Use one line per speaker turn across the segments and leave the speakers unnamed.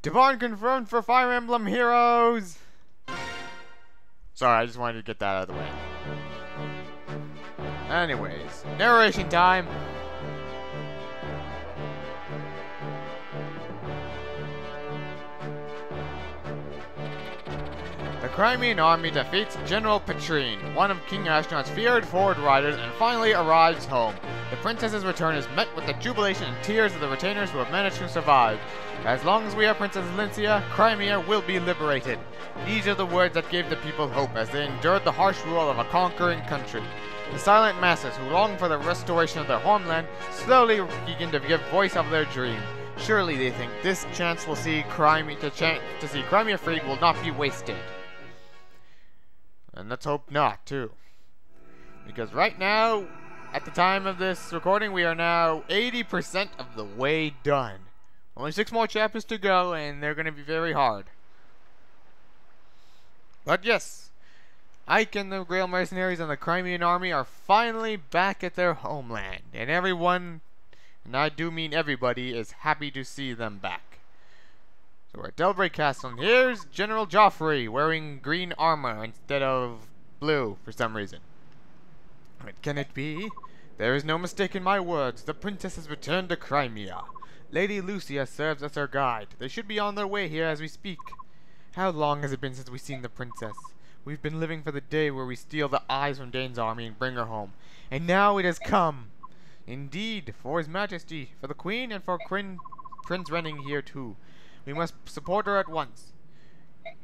Daein confirmed for Fire Emblem Heroes! Sorry, I just wanted to get that out of the way. Anyways, narration time! The Crimean army defeats General Petrine, one of King Ashnod's feared forward riders, and finally arrives home. The princess's return is met with the jubilation and tears of the retainers who have managed to survive. As long as we have Princess Elincia, Crimea will be liberated. These are the words that gave the people hope as they endured the harsh rule of a conquering country. The silent masses who long for the restoration of their homeland slowly begin to give voice of their dream. Surely they think this chance will see Crimea freed will not be wasted. And let's hope not, too. Because right now, at the time of this recording, we are now 80% of the way done. Only 6 more chapters to go, and they're going to be very hard. But yes, Ike and the Grail Mercenaries and the Crimean army are finally back at their homeland. And everyone, and I do mean everybody, is happy to see them back. So we're at Delbray Castle, and here's General Joffrey wearing green armor instead of blue for some reason. What can it be? There is no mistaking my words. The princess has returned to Crimea. Lady Lucia serves as her guide. They should be on their way here as we speak. How long has it been since we've seen the princess? We've been living for the day where we steal the eyes from Daein's army and bring her home. And now it has come. Indeed, for His Majesty, for the Queen, and for Prince Renning here too. We must support her at once.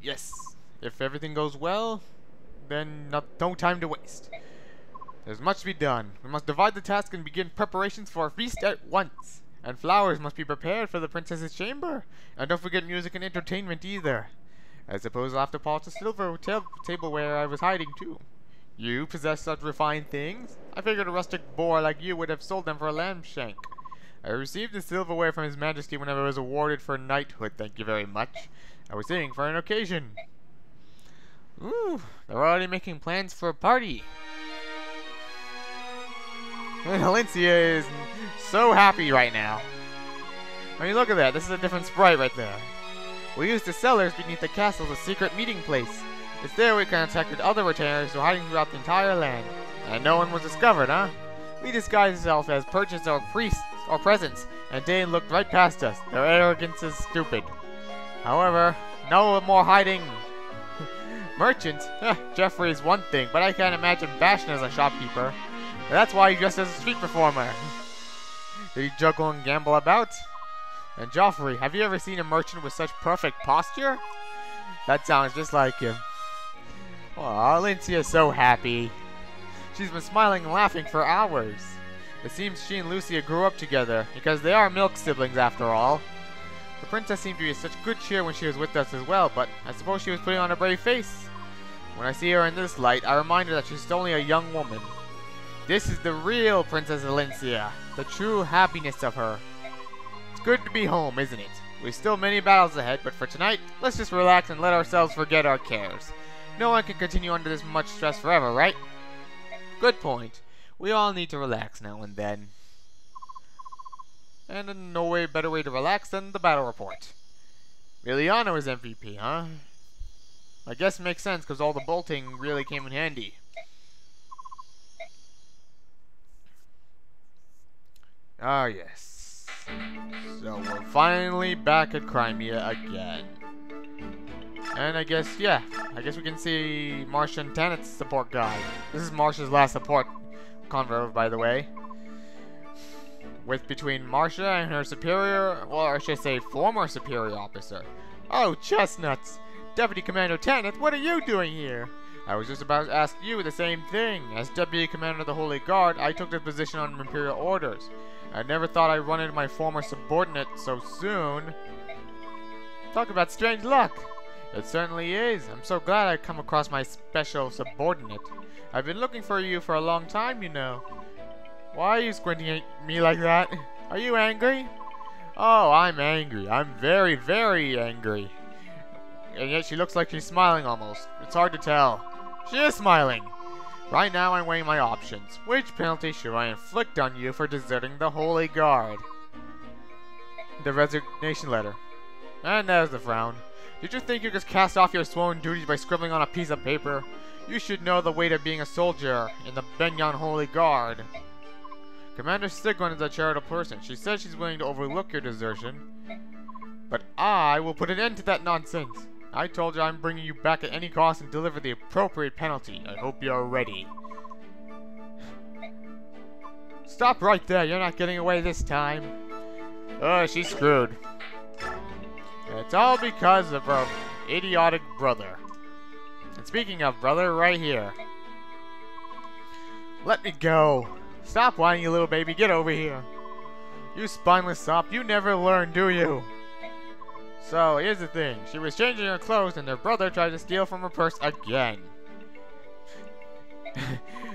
Yes, if everything goes well, then no time to waste. There's much to be done. We must divide the task and begin preparations for a feast at once. And flowers must be prepared for the princess's chamber. And don't forget music and entertainment either. I suppose I'll have to polish the silver tableware I was hiding too. You possess such refined things? I figured a rustic boor like you would have sold them for a lamb shank. I received the silverware from His Majesty when I was awarded for knighthood, thank you very much. I was saving for an occasion. Ooh, they're already making plans for a party. And Elincia is so happy right now. I mean, look at that. This is a different sprite right there. We used the cellars beneath the castle as a secret meeting place. It's there we contacted other retainers who are hiding throughout the entire land. And no one was discovered, huh? We disguised ourselves as purchased or priests or presents, and Daein looked right past us. Their arrogance is stupid. However, no more hiding. Merchant? Jeffrey is one thing, but I can't imagine Bastion as a shopkeeper. That's why he dressed as a street performer. Did he juggle and gamble about? And Joffrey, have you ever seen a merchant with such perfect posture? That sounds just like him. Oh, Elincia is so happy. She's been smiling and laughing for hours. It seems she and Lucia grew up together, because they are milk siblings after all. The princess seemed to be such good cheer when she was with us as well, but I suppose she was putting on a brave face. When I see her in this light, I remind her that she's only a young woman. This is the real Princess Elincia, the true happiness of her. It's good to be home, isn't it? We've still many battles ahead, but for tonight, let's just relax and let ourselves forget our cares. No one can continue under this much stress forever, right? Good point. We all need to relax now and then. And no better way to relax than the battle report. Liliana was MVP, huh? I guess it makes sense because all the bolting really came in handy. Ah, yes. So we're finally back at Crimea again. And I guess, yeah, I guess we can see Marcia and Tanit's support guide. This is Marcia's last support convo, by the way. Between Marcia and her superior, or I should say former superior officer. Oh, chestnuts! Deputy Commander Tanith, what are you doing here? I was just about to ask you the same thing. As Deputy Commander of the Holy Guard, I took the position on Imperial orders. I never thought I'd run into my former subordinate so soon. Talk about strange luck. It certainly is. I'm so glad I come across my special subordinate. I've been looking for you for a long time, you know. Why are you squinting at me like that? Are you angry? Oh, I'm angry. I'm very, very angry. And yet she looks like she's smiling almost. It's hard to tell. She is smiling. Right now I'm weighing my options. Which penalty should I inflict on you for deserting the Holy Guard? The resignation letter. And there's the frown. Did you think you could cast off your sworn duties by scribbling on a piece of paper? You should know the weight of being a soldier in the Benyon Holy Guard. Commander Sigwin is a charitable person. She says she's willing to overlook your desertion. But I will put an end to that nonsense. I told you I'm bringing you back at any cost and deliver the appropriate penalty. I hope you're ready. Stop right there. You're not getting away this time. Oh, she's screwed. It's all because of her idiotic brother. And speaking of brother, right here. Let me go. Stop whining, you little baby. Get over here. You spineless sop. You never learn, do you? So, here's the thing. She was changing her clothes and her brother tried to steal from her purse again.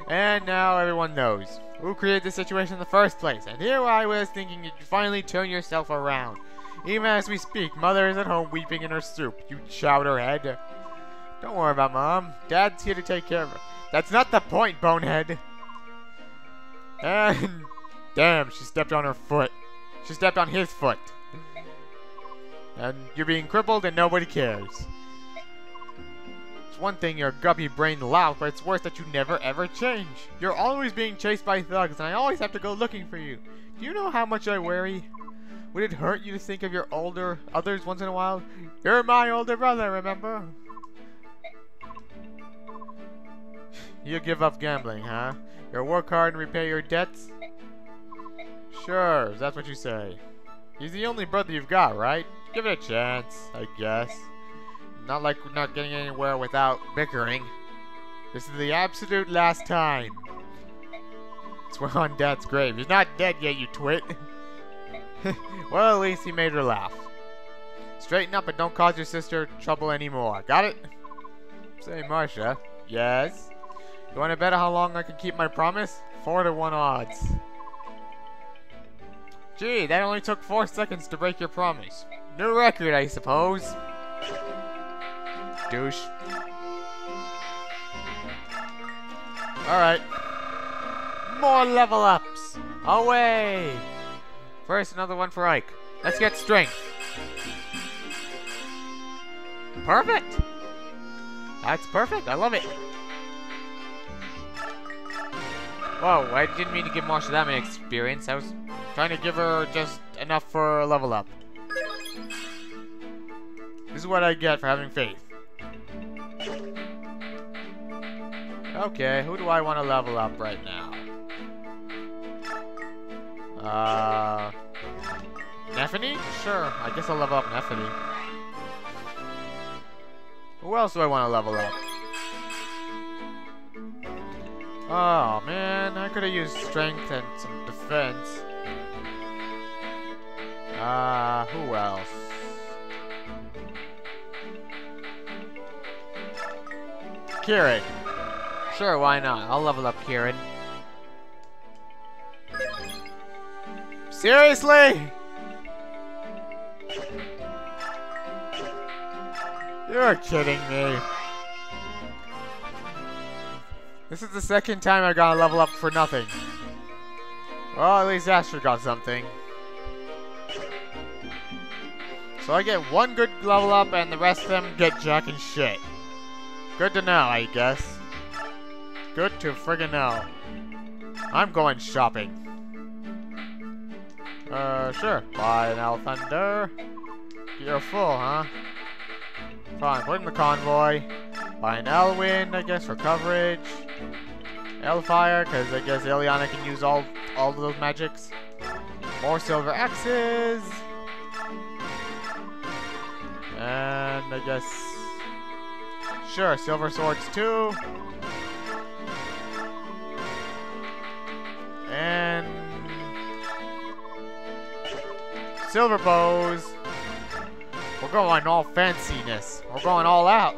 And now everyone knows who created this situation in the first place. And here I was thinking you'd finally turn yourself around. Even as we speak, Mother is at home weeping in her soup, you chowderhead. Don't worry about Mom. Dad's here to take care of her. That's not the point, bonehead. And damn, she stepped on her foot. She stepped on his foot. And you're being crippled and nobody cares. It's one thing you're guppy brained lout, but it's worse that you never ever change. You're always being chased by thugs and I always have to go looking for you. Do you know how much I worry? Would it hurt you to think of your older others once in a while? You're my older brother, remember? You give up gambling, huh? You'll work hard and repay your debts? Sure, that's what you say. He's the only brother you've got, right? Give it a chance, I guess. Not like we're not getting anywhere without bickering. This is the absolute last time. Swear on Dad's grave. He's not dead yet, you twit. Well, at least he made her laugh. Straighten up and don't cause your sister trouble anymore. Got it? Say, Marcia. Yes? You want to bet how long I can keep my promise? 4-to-1 odds. Gee, that only took 4 seconds to break your promise. New record, I suppose. Douche. Alright. More level ups. Away! First, another one for Ike. Let's get strength. Perfect! That's perfect. I love it. Whoa, I didn't mean to give Marsha that many experience. I was trying to give her just enough for a level up. This is what I get for having faith. Okay, who do I want to level up right now? Nephany? Sure, I guess I'll level up Nephany. Who else do I want to level up? Oh man, I could have used strength and some defense. Who else? Kieran. Sure, why not? I'll level up Kieran. Seriously? You're kidding me. This is the second time I got a level up for nothing. Well, at least Asher got something. So I get one good level up and the rest of them get jack and shit. Good to know, I guess. Good to friggin' know. I'm going shopping. Sure. Buy an L Thunder. You're full, huh? Fine, put in the convoy. Buy an Elwind, I guess, for coverage. Elfire, because I guess Ileana can use all of those magics. More silver axes. And I guess... Sure, silver swords too. And... silver bows. We're going all fanciness. We're going all out.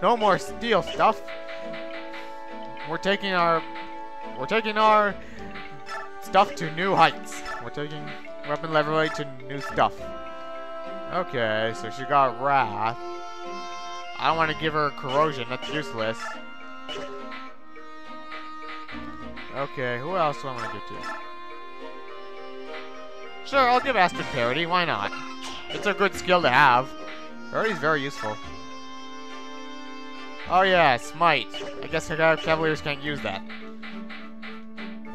No more steel stuff. We're taking our stuff to new heights. We're taking weapon leverage to new stuff. Okay, so she got Wrath. I don't want to give her Corrosion. That's useless. Okay, who else do I want to get to? Sure, I'll give Astrid Parity. Why not? It's a good skill to have. Rarity's very useful. Oh yeah, Smite. I guess Cavaliers can't use that.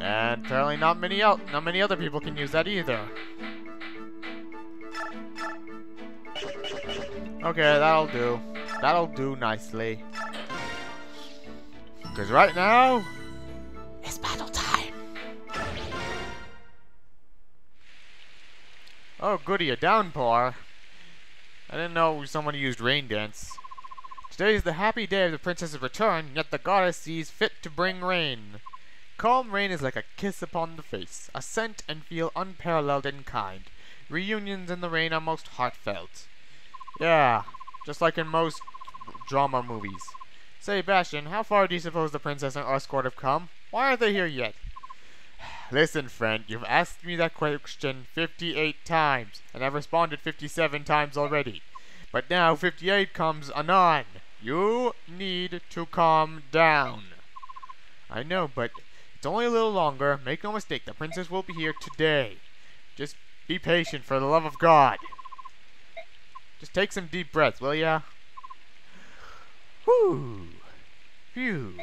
And apparently not many other people can use that either. Okay, that'll do. That'll do nicely. Because right now, it's battle time. Oh goody, a downpour. I didn't know someone used Rain Dance. Today is the happy day of the princess's return, yet the goddess sees fit to bring rain. Calm rain is like a kiss upon the face, a scent and feel unparalleled in kind. Reunions in the rain are most heartfelt. Yeah, just like in most drama movies. Say, Bastion, how far do you suppose the princess and her escort have come? Why aren't they here yet? Listen, friend, you've asked me that question 58 times, and I've responded 57 times already. But now 58 comes anon. You need to calm down. I know, but it's only a little longer. Make no mistake, the princess will be here today. Just be patient, for the love of God. Just take some deep breaths, will ya? Whew. Phew.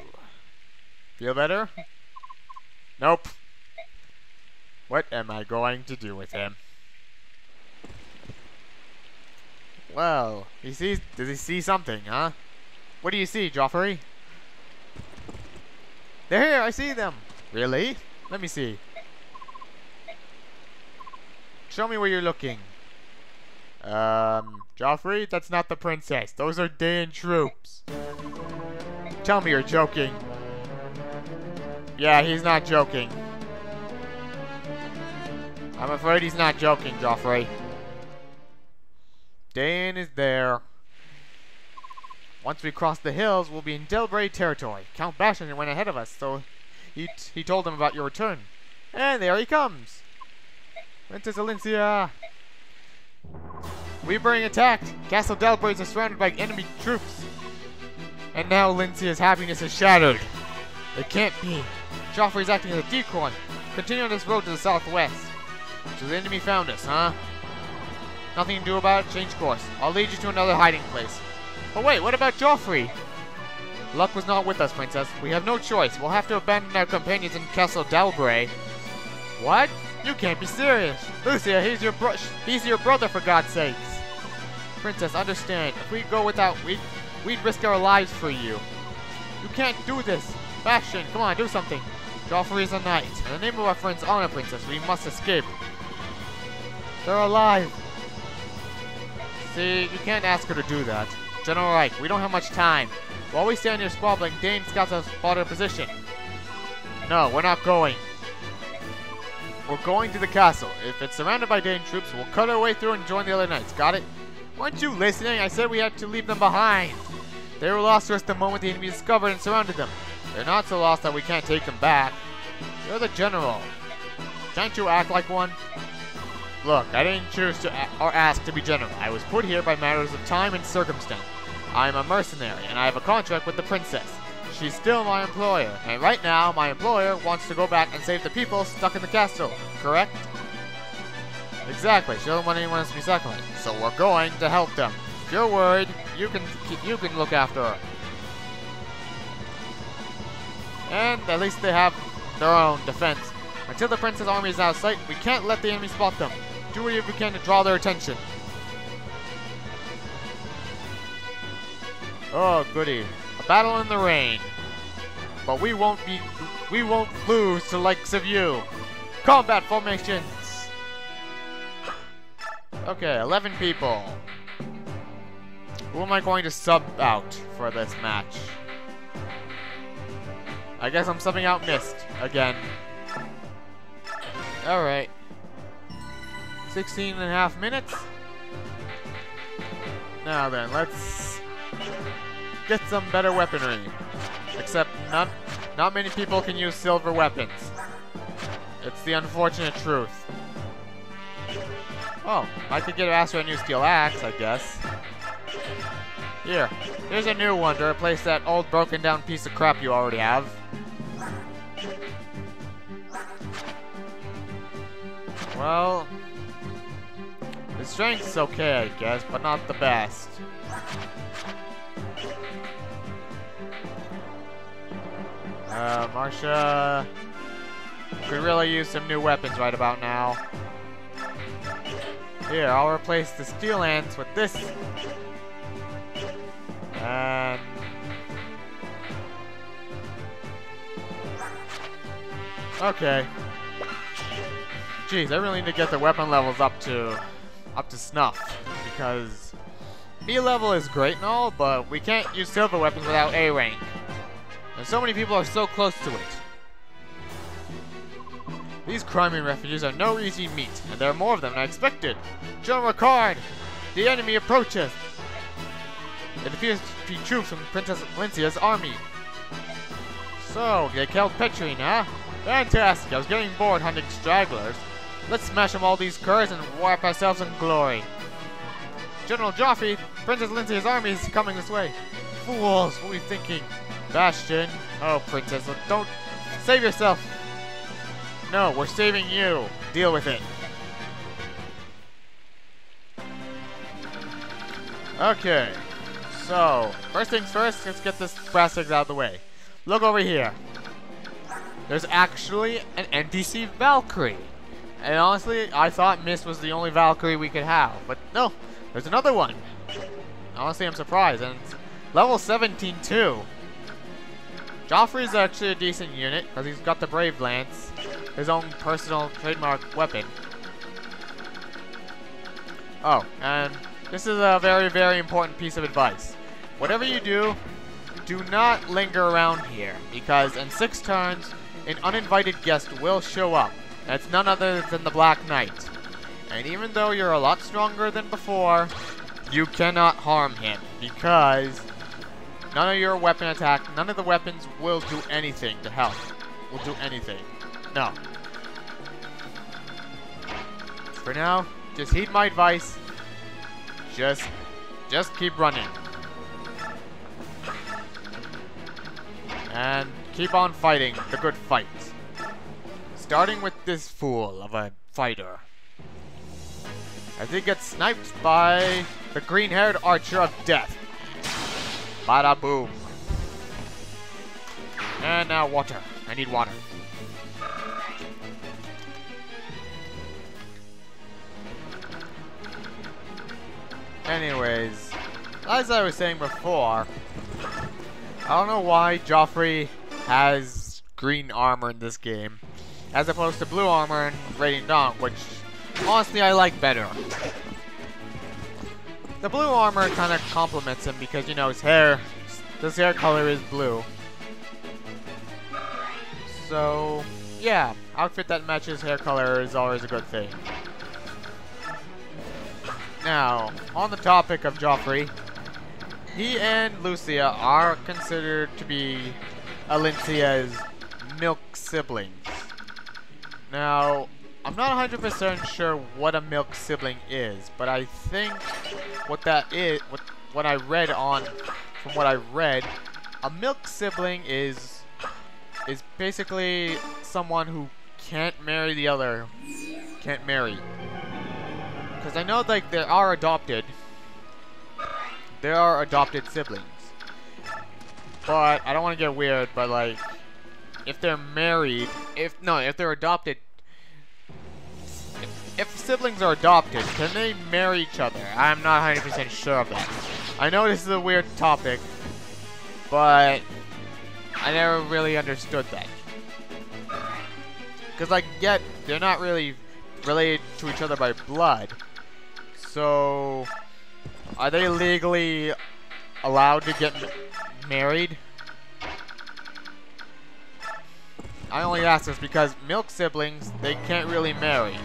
Feel better? Nope. What am I going to do with him? Well, does he see something, huh? What do you see, Joffrey? They're here, I see them. Really? Let me see. Show me where you're looking. Joffrey, that's not the princess. Those are Daein troops. Tell me you're joking. Yeah, he's not joking. I'm afraid he's not joking, Joffrey. Daein is there. Once we cross the hills, we'll be in Delbray territory. Count Bastion went ahead of us, so he told them about your return. And there he comes. Princess Elincia. We're being attacked. Castle Delbray is surrounded by enemy troops. And now Elincia's happiness is shattered. It can't be. Joffrey's acting as a decoy. Continue on this road to the southwest. So the enemy found us, huh? Nothing to do about it, change course. I'll lead you to another hiding place. But wait, what about Joffrey? Luck was not with us, Princess. We have no choice. We'll have to abandon our companions in Castle Dalbray. What? You can't be serious. Lucia, he's your brother, for God's sakes. Princess, understand. If we go without, we'd risk our lives for you. You can't do this. Bastion, come on, do something. Joffrey is a knight. In the name of our friend's honor, Princess, we must escape. They're alive. See, you can't ask her to do that. General Reich, we don't have much time. While we stand here squabbling, Daein scouts us spot our position. No, we're not going. We're going to the castle. If it's surrounded by Daein troops, we'll cut our way through and join the other knights. Got it? Weren't you listening? I said we had to leave them behind. They were lost to us the moment the enemy discovered and surrounded them. They're not so lost that we can't take them back. You're the general. Can't you act like one? Look, I didn't choose to ask to be general. I was put here by matters of time and circumstance. I am a mercenary, and I have a contract with the princess. She's still my employer, and right now, my employer wants to go back and save the people stuck in the castle, correct? Exactly, she doesn't want anyone else to be sacrificed, so we're going to help them. If you're worried, you can look after her. And at least they have their own defense. Until the princess army is out of sight, we can't let the enemy spot them. Do whatever we can to draw their attention. Oh, goody. A battle in the rain. But we won't lose to the likes of you. Combat formations. Okay, 11 people. Who am I going to sub out for this match? I guess I'm subbing out Mist again. Alright. 16.5 minutes. Now then, let's get some better weaponry. Except not many people can use silver weapons. It's the unfortunate truth. Oh, I could get Astro a new steel axe, I guess. Here's a new one to replace that old broken down piece of crap you already have. Well, His strength is okay, I guess, but not the best. Marsha could really use some new weapons right about now. Here, I'll replace the Steel Lance with this. And... okay. Jeez, I really need to get the weapon levels up to snuff, because B level is great and all, but we can't use silver weapons without A rank. And so many people are so close to it. These crime refugees are no easy meat, and there are more of them than I expected. General Ricard, the enemy approaches. It appears to be troops from Princess Elincia's army. So, they killed Petrine, huh? Fantastic, I was getting bored hunting stragglers. Let's smash them all these curs and wipe ourselves in glory. General Joffrey, Princess Elincia's army is coming this way. Fools, what are we thinking? Bastion, oh Princess, don't save yourself. No, we're saving you. Deal with it. Okay, so first things first, let's get this brass out of the way. Look over here. There's actually an NPC Valkyrie. And honestly, I thought Mist was the only Valkyrie we could have. But no, there's another one. Honestly, I'm surprised. And it's level 17 too. Joffrey's actually a decent unit, because he's got the Brave Lance. His own personal trademark weapon. Oh, and this is a very, very important piece of advice. Whatever you do, do not linger around here. Because in 6 turns, an uninvited guest will show up. And it's none other than the Black Knight. And even though you're a lot stronger than before, you cannot harm him. Because none of your weapon attack, none of the weapons will do anything to help. Will do anything. No. For now, just heed my advice. Just keep running. And keep on fighting the good fight. Starting with this fool of a fighter. As he gets sniped by the green-haired archer of death. Bada boom. And now water. I need water. Anyways, as I was saying before, I don't know why Joffrey has green armor in this game, as opposed to blue armor in Radiant Dawn, which honestly I like better. The blue armor kind of complements him because, you know, his hair color is blue. So, yeah, outfit that matches hair color is always a good thing. Now, on the topic of Joffrey, he and Lucia are considered to be Elincia's milk siblings. Now, I'm not 100% sure what a milk sibling is, but I think what that is, what I read on, from what I read, a milk sibling is basically someone who can't marry the other, can't marry. Because I know, like, there are adopted siblings. But I don't want to get weird, but like, if they're married, if they're adopted, if siblings are adopted, can they marry each other? I'm not 100% sure of that. I know this is a weird topic, but I never really understood that. Because, like, yet they're not really related to each other by blood. So, are they legally allowed to get married? I only ask this because milk siblings, they can't really marry.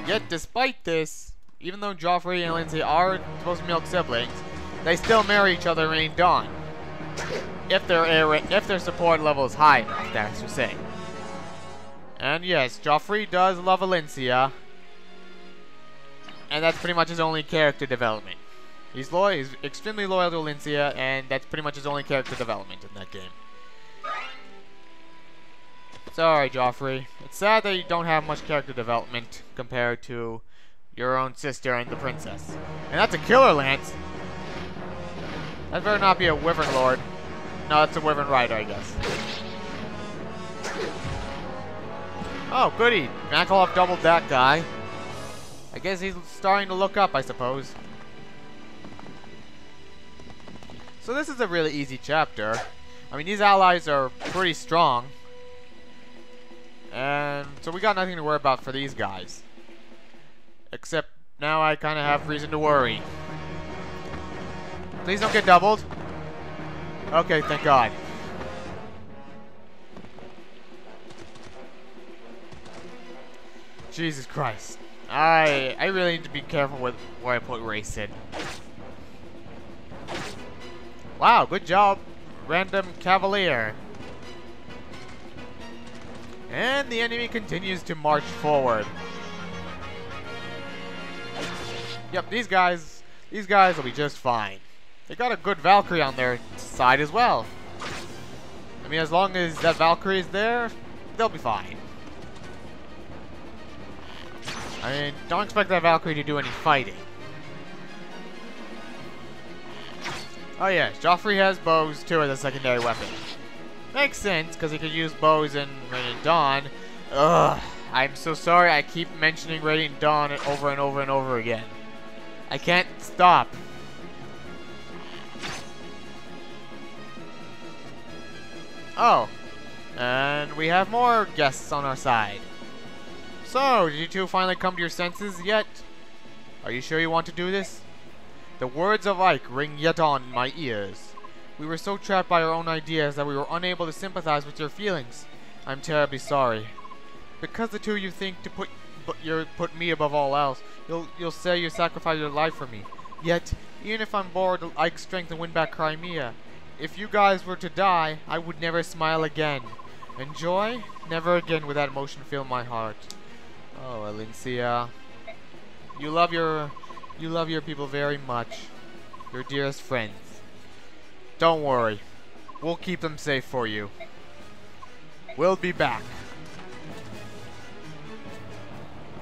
Yet, despite this, even though Joffrey and Lindsay are supposed to be milk siblings, they still marry each other in Dawn. If their support level is high enough, that's to say. And yes, Joffrey does love Elincia. And that's pretty much his only character development. He's loyal, he's extremely loyal to Elincia, and that's pretty much his only character development in that game. Sorry, Joffrey. It's sad that you don't have much character development compared to your own sister and the princess. And that's a killer lance. That better not be a wyvern lord. No, that's a wyvern rider, I guess. Oh, goody. Makalov doubled that guy. I guess he's starting to look up, I suppose. So this is a really easy chapter. I mean, these allies are pretty strong. And so we got nothing to worry about for these guys. Except now I kind of have reason to worry. Please don't get doubled. Okay, thank God. Jesus Christ. I really need to be careful with where I put race in. Wow, good job, Random Cavalier. And the enemy continues to march forward. Yep, these guys will be just fine. They got a good Valkyrie on their side as well. I mean, as long as that Valkyrie is there, they'll be fine. I mean, don't expect that Valkyrie to do any fighting. Oh yeah, Joffrey has bows too as a secondary weapon. Makes sense, because he could use bows in Radiant Dawn. Ugh, I'm so sorry I keep mentioning Radiant Dawn over and over and over again. I can't stop. Oh, and we have more guests on our side. So, did you two finally come to your senses yet? Are you sure you want to do this? The words of Ike ring yet on in my ears. We were so trapped by our own ideas that we were unable to sympathize with your feelings. I'm terribly sorry. Because the two of you think to put me above all else, you'll say you sacrifice your life for me. Yet, even if I'm borrowed Ike's strength and win back Crimea, if you guys were to die, I would never smile again. And joy? Never again would that emotion fill my heart. Oh, Elincia. You love your people very much. Your dearest friends. Don't worry. We'll keep them safe for you. We'll be back.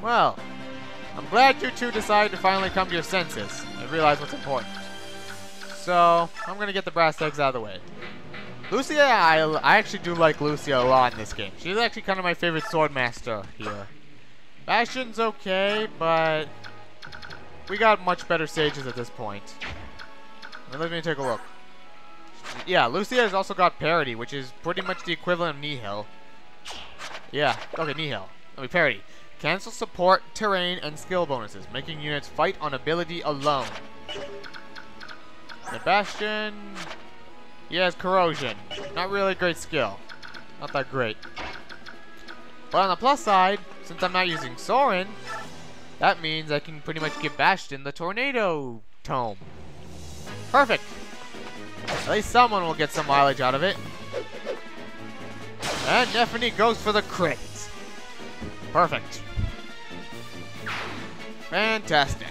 Well, I'm glad you two decided to finally come to your senses and realize what's important. So, I'm gonna get the brass eggs out of the way. Lucia, I actually do like Lucia a lot in this game. She's actually kind of my favorite sword master here. Bastion's okay, but we got much better sages at this point. Let me take a look. Yeah, Lucia has also got parity, which is pretty much the equivalent of Nihil. Yeah, okay, Nihil. Let me parity. Cancel support, terrain, and skill bonuses, making units fight on ability alone. The Bastion, he has corrosion. Not really a great skill. Not that great. But on the plus side, since I'm not using Sorin, that means I can pretty much give Bastion the Tornado Tome. Perfect! At least someone will get some mileage out of it. And Nephany goes for the crit. Perfect. Fantastic.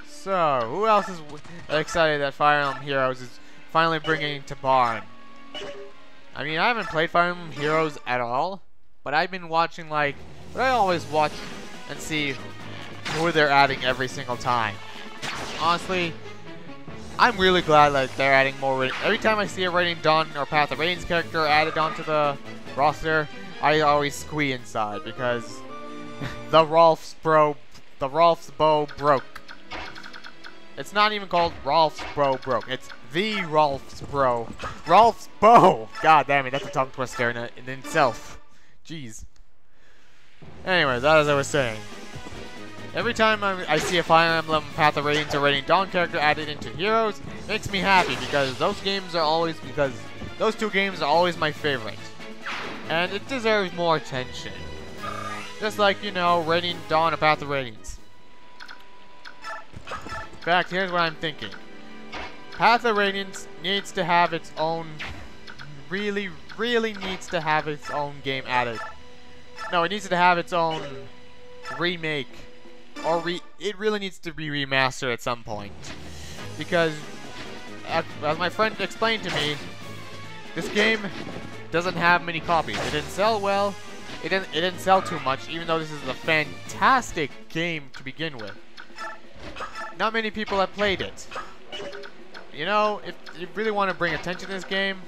So, who else is excited that Fire Emblem Heroes is finally bringing to Barn? I mean, I haven't played Fire Emblem Heroes at all, but I've been watching, like, but I always watch and see who they're adding every single time. Honestly, I'm really glad that they're adding more. Every time I see a Radiant Dawn or Path of Radiance character added onto the roster, I always squee inside because the Rolf's bow broke. It's not even called Rolf's bow broke. It's the Rolf's bow. Rolf's bow. God damn it, that's a tongue twister in itself. Jeez. Anyways, as I was saying, every time I see a Fire Emblem, Path of Radiance, or Radiant Dawn character added into Heroes, it makes me happy because those two games are always my favorite, and it deserves more attention. Just like, you know, Radiant Dawn or Path of Radiance. In fact, here's what I'm thinking. Path of Radiance needs to have its own, really needs to have its own game added. No, it needs to have its own remake. Or it really needs to be remastered at some point. Because, as my friend explained to me, this game doesn't have many copies. It didn't sell well. It didn't sell too much, even though this is a fantastic game to begin with. Not many people have played it. You know, if you really want to bring attention to this game,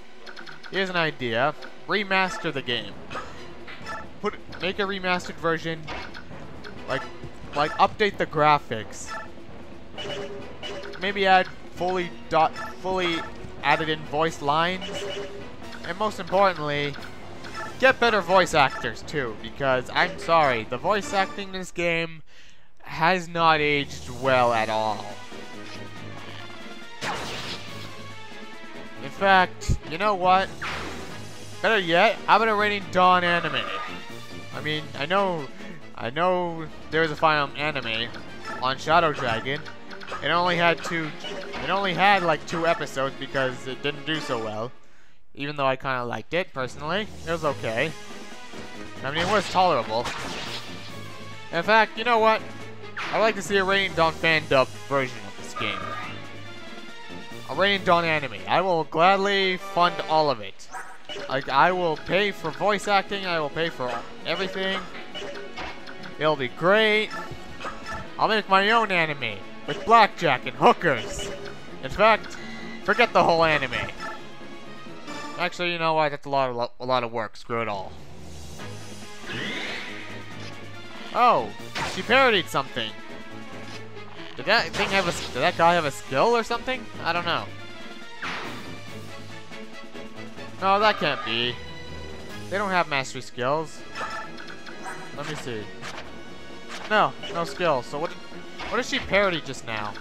here's an idea. Remaster the game. Make a remastered version. Like update the graphics. Maybe add fully added in voice lines. And most importantly, get better voice actors too, because I'm sorry, the voice acting in this game has not aged well at all. In fact, you know what? Better yet, how about a Raining Dawn anime? I mean, I know there's a final anime on Shadow Dragon. It only had like 2 episodes because it didn't do so well. Even though I kind of liked it personally, it was okay. I mean, it was tolerable. In fact, you know what? I'd like to see a Raining Dawn fan dub version of this game. A Raining Dawn anime. I will gladly fund all of it. Like, I will pay for voice acting. I will pay for everything. It'll be great. I'll make my own anime with blackjack and hookers. In fact, forget the whole anime. Actually, you know what? That's a lot of work. Screw it all. Oh, she parodied something. Did that guy have a skill or something? I don't know. No, that can't be. They don't have mastery skills. Let me see. No skills. So what did she parody just now?